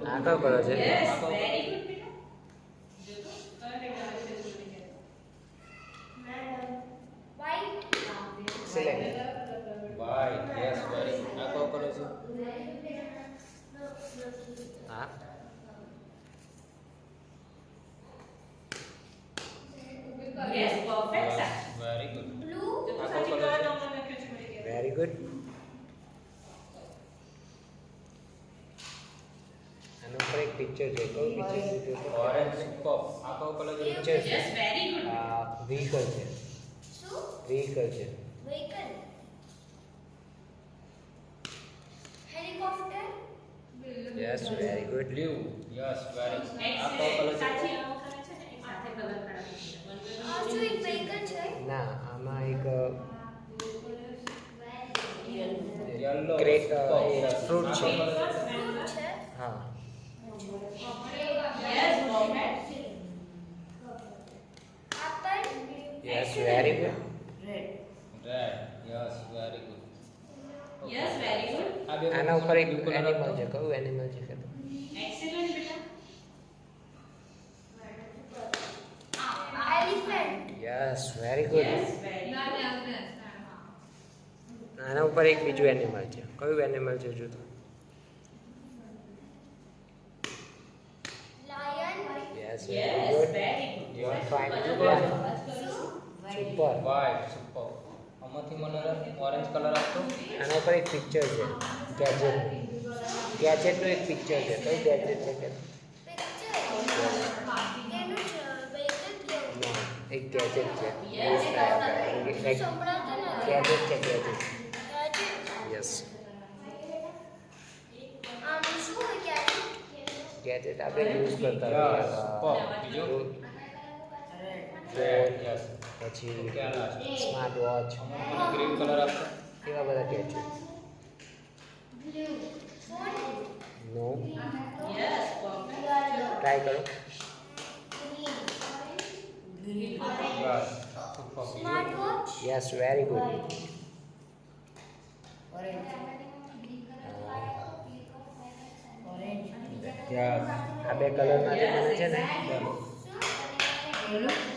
આ કયો કલર છે? Yes, very good બેટા. જો તો કલર આવે છે જોડે. Select. White. Yes, very good. આ કયો કલર છે? હા Yes, perfect sir. Very good. જો તો આ સાચી કયો કલર કલર છે? નામ લખ્યું છે મળી ગયા. Very good. આના ઉપર એક પિક્ચર છે. કયું પિક્ચર છે? Orange superb. આ કયો કલર છે? પિક્ચર છે. Yes, very good. આ વ્હીકલ છે. વ્હીકલ છે. Yes very good. Blue. Yes, very good. આ કયો Excellent. કલર છે? સાચી આવો કરે છે ને એક સાથે કલર કરાવી છે. ના આમાં એક Yellow. Great, superb. yes, fruit આ છે. કયો કલર છે? હા Yes, perfect. Yes very good. Red. Red. Yes, very good. Yes, very good. આ બે આના ઉપર એક blue colour એનિમલ આપો. છે. કયું એનિમલ છે? કે Excellent બેટા. Yes very good. Yes, very good. આના ઉપર એક બીજું એનિમલ છે. કયું એનિમલ છે? જો તો yes very Yes, good. very good. You are trying to બધું run. અવાજ કરું છું. સુપર. White. Superb. આમાંથી મને ઓરેન્જ કલર આપતો. આના ઉપર એક પિક્ચર છે. ગેજેટ. ગેજેટનું એક પિક્ચર છે. કયું ગેજેટ છે? કે ના એક ગેજેટ છે. Yes, ગેજેટ છે. ગેજેટ યસ ગેજેટ આપણે યુઝ કરતા Yes, હોઈએ. superb. બીજું? Phone, Yes. પછી ક્યાં લાસ્ટ? સ્માર્ટ વોચ, આમાં મને ગ્રીન કલર આપતો. એવા બધા ગેજેટ. નો Yes, perfect. ટ્રાય કરો. Yes. Superb. બીજું? Yes very good. Yes. આ બે કલરમાંથી મને છે ને Yes.